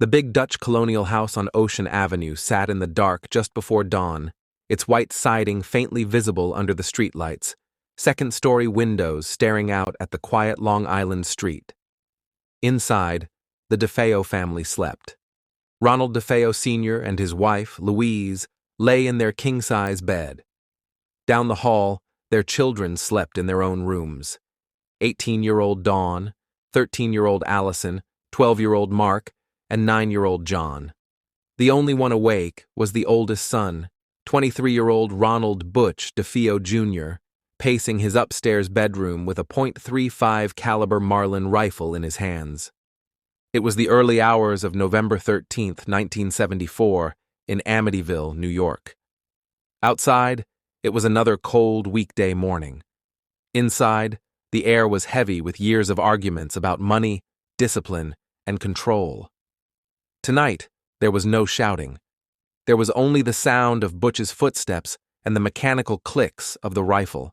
The big Dutch colonial house on Ocean Avenue sat in the dark just before dawn, its white siding faintly visible under the streetlights, second-story windows staring out at the quiet Long Island street. Inside, the DeFeo family slept. Ronald DeFeo Sr. and his wife, Louise, lay in their king-size bed. Down the hall, their children slept in their own rooms. 18-year-old Dawn, 13-year-old Allison, 12-year-old Mark, and 9-year-old John. The only one awake was the oldest son, 23-year-old Ronald Butch DeFeo Jr., pacing his upstairs bedroom with a .35 caliber Marlin rifle in his hands. It was the early hours of November 13, 1974, in Amityville, New York. Outside, it was another cold weekday morning. Inside, the air was heavy with years of arguments about money, discipline, and control. Tonight, there was no shouting. There was only the sound of Butch's footsteps and the mechanical clicks of the rifle.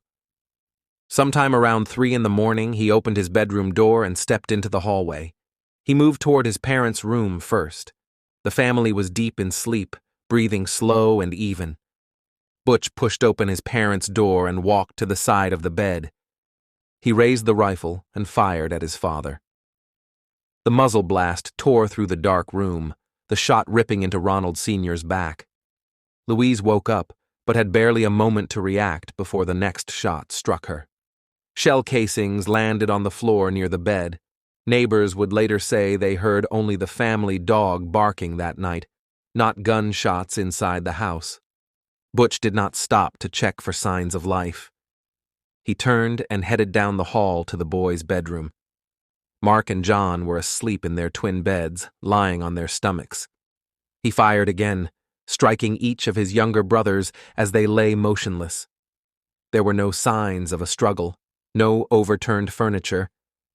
Sometime around 3 in the morning, he opened his bedroom door and stepped into the hallway. He moved toward his parents' room first. The family was deep in sleep, breathing slow and even. Butch pushed open his parents' door and walked to the side of the bed. He raised the rifle and fired at his father. The muzzle blast tore through the dark room, the shot ripping into Ronald Sr.'s back. Louise woke up, but had barely a moment to react before the next shot struck her. Shell casings landed on the floor near the bed. Neighbors would later say they heard only the family dog barking that night, not gunshots inside the house. Butch did not stop to check for signs of life. He turned and headed down the hall to the boys' bedroom. Mark and John were asleep in their twin beds, lying on their stomachs. He fired again, striking each of his younger brothers as they lay motionless. There were no signs of a struggle, no overturned furniture,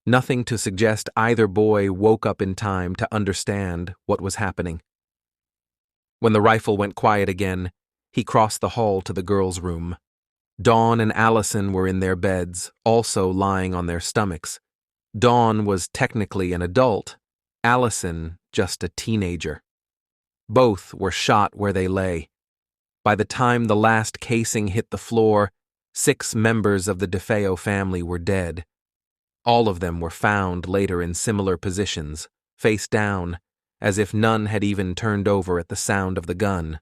nothing to suggest either boy woke up in time to understand what was happening. When the rifle went quiet again, he crossed the hall to the girls' room. Dawn and Allison were in their beds, also lying on their stomachs. Dawn was technically an adult, Allison just a teenager. Both were shot where they lay. By the time the last casing hit the floor, 6 members of the DeFeo family were dead. All of them were found later in similar positions, face down, as if none had even turned over at the sound of the gun.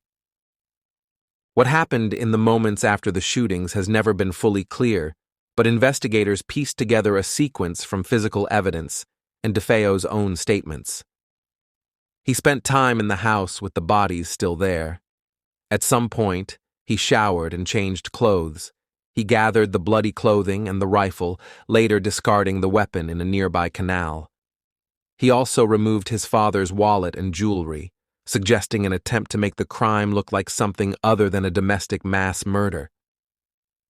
What happened in the moments after the shootings has never been fully clear, but investigators pieced together a sequence from physical evidence and DeFeo's own statements. He spent time in the house with the bodies still there. At some point, he showered and changed clothes. He gathered the bloody clothing and the rifle, later discarding the weapon in a nearby canal. He also removed his father's wallet and jewelry, suggesting an attempt to make the crime look like something other than a domestic mass murder.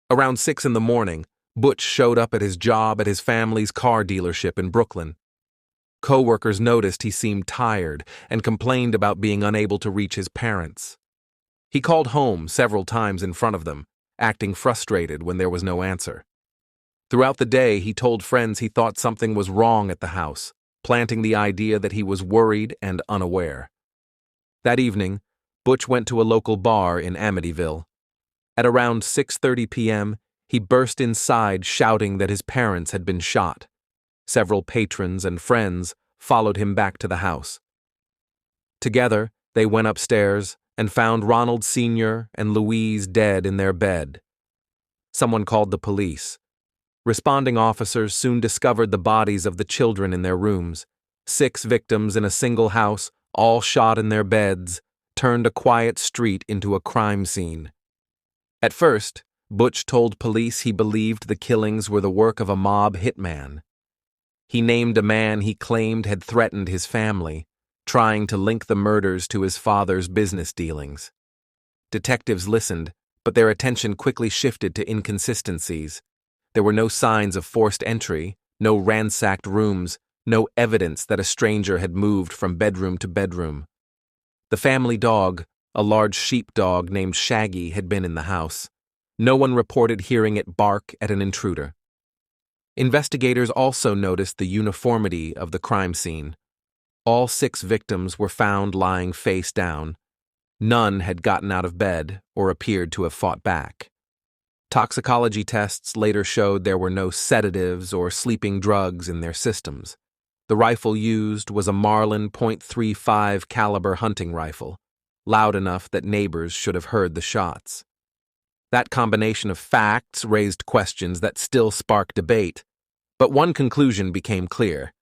Around 6 in the morning, Butch showed up at his job at his family's car dealership in Brooklyn. Co-workers noticed he seemed tired and complained about being unable to reach his parents. He called home several times in front of them, acting frustrated when there was no answer. Throughout the day, he told friends he thought something was wrong at the house, planting the idea that he was worried and unaware. That evening, Butch went to a local bar in Amityville. At around 6:30 p.m., he burst inside shouting that his parents had been shot. Several patrons and friends followed him back to the house. Together, they went upstairs and found Ronald Sr. and Louise dead in their bed. Someone called the police. Responding officers soon discovered the bodies of the children in their rooms. 6 victims in a single house, all shot in their beds, turned a quiet street into a crime scene. At first, Butch told police he believed the killings were the work of a mob hitman. He named a man he claimed had threatened his family, trying to link the murders to his father's business dealings. Detectives listened, but their attention quickly shifted to inconsistencies. There were no signs of forced entry, no ransacked rooms, no evidence that a stranger had moved from bedroom to bedroom. The family dog, a large sheepdog named Shaggy, had been in the house. No one reported hearing it bark at an intruder. Investigators also noticed the uniformity of the crime scene. All 6 victims were found lying face down. None had gotten out of bed or appeared to have fought back. Toxicology tests later showed there were no sedatives or sleeping drugs in their systems. The rifle used was a Marlin .35 caliber hunting rifle, loud enough that neighbors should have heard the shots. That combination of facts raised questions that still spark debate, but one conclusion became clear.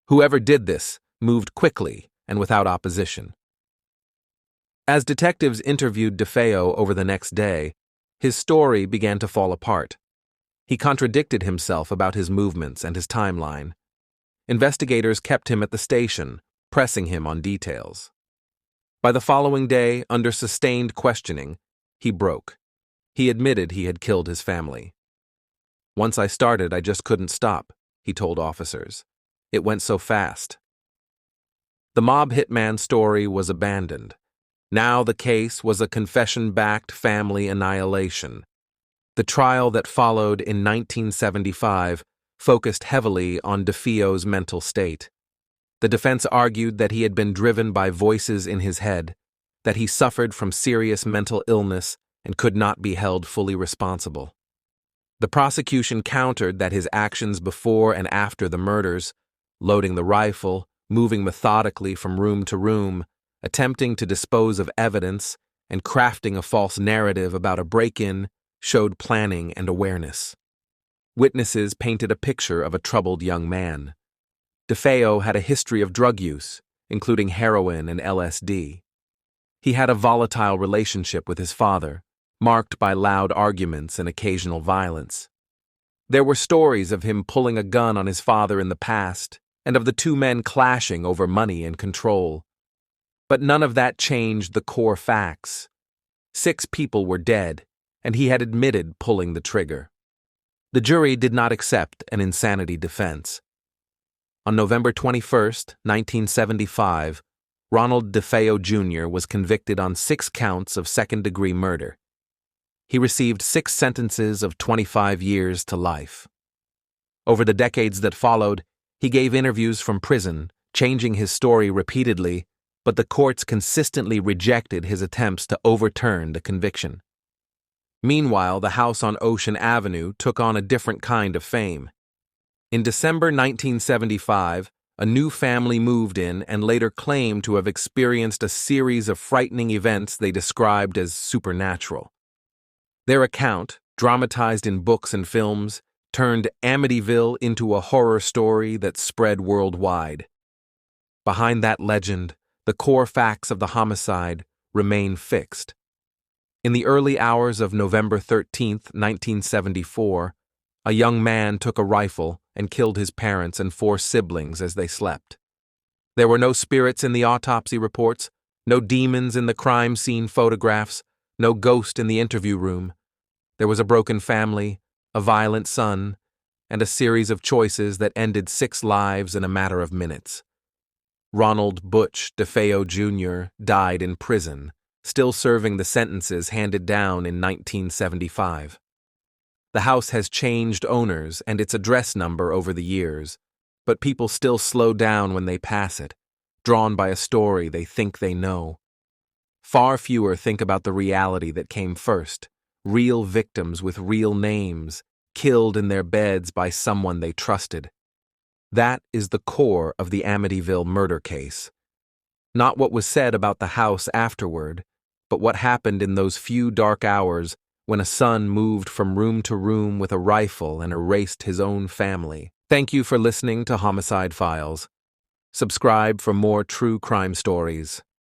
Whoever did this moved quickly and without opposition. As detectives interviewed DeFeo over the next day, his story began to fall apart. He contradicted himself about his movements and his timeline. Investigators kept him at the station, pressing him on details. By the following day, under sustained questioning, he broke. He admitted he had killed his family. "Once I started, I just couldn't stop," he told officers. "It went so fast." The mob hitman story was abandoned. Now the case was a confession-backed family annihilation. The trial that followed in 1975 focused heavily on DeFeo's mental state. The defense argued that he had been driven by voices in his head, that he suffered from serious mental illness and could not be held fully responsible. The prosecution countered that his actions before and after the murders, loading the rifle, moving methodically from room to room, attempting to dispose of evidence, and crafting a false narrative about a break-in, showed planning and awareness. Witnesses painted a picture of a troubled young man. DeFeo had a history of drug use, including heroin and LSD. He had a volatile relationship with his father, marked by loud arguments and occasional violence. There were stories of him pulling a gun on his father in the past, and of the 2 men clashing over money and control. But none of that changed the core facts. 6 people were dead, and he had admitted pulling the trigger. The jury did not accept an insanity defense. On November 21, 1975, Ronald DeFeo Jr. was convicted on 6 counts of second-degree murder. He received 6 sentences of 25 years to life. Over the decades that followed, he gave interviews from prison, changing his story repeatedly, but the courts consistently rejected his attempts to overturn the conviction. Meanwhile, the house on Ocean Avenue took on a different kind of fame. In December 1975, a new family moved in and later claimed to have experienced a series of frightening events they described as supernatural. Their account, dramatized in books and films, turned Amityville into a horror story that spread worldwide. Behind that legend, the core facts of the homicide remain fixed. In the early hours of November 13, 1974, a young man took a rifle and killed his parents and 4 siblings as they slept. There were no spirits in the autopsy reports, no demons in the crime scene photographs, no ghost in the interview room. There was a broken family, a violent son, and a series of choices that ended 6 lives in a matter of minutes. Ronald Butch DeFeo Jr. died in prison, still serving the sentences handed down in 1975. The house has changed owners and its address number over the years, but people still slow down when they pass it, drawn by a story they think they know. Far fewer think about the reality that came first, real victims with real names, killed in their beds by someone they trusted. That is the core of the Amityville murder case. Not what was said about the house afterward, but what happened in those few dark hours when a son moved from room to room with a rifle and erased his own family. Thank you for listening to Homicide Files. Subscribe for more true crime stories.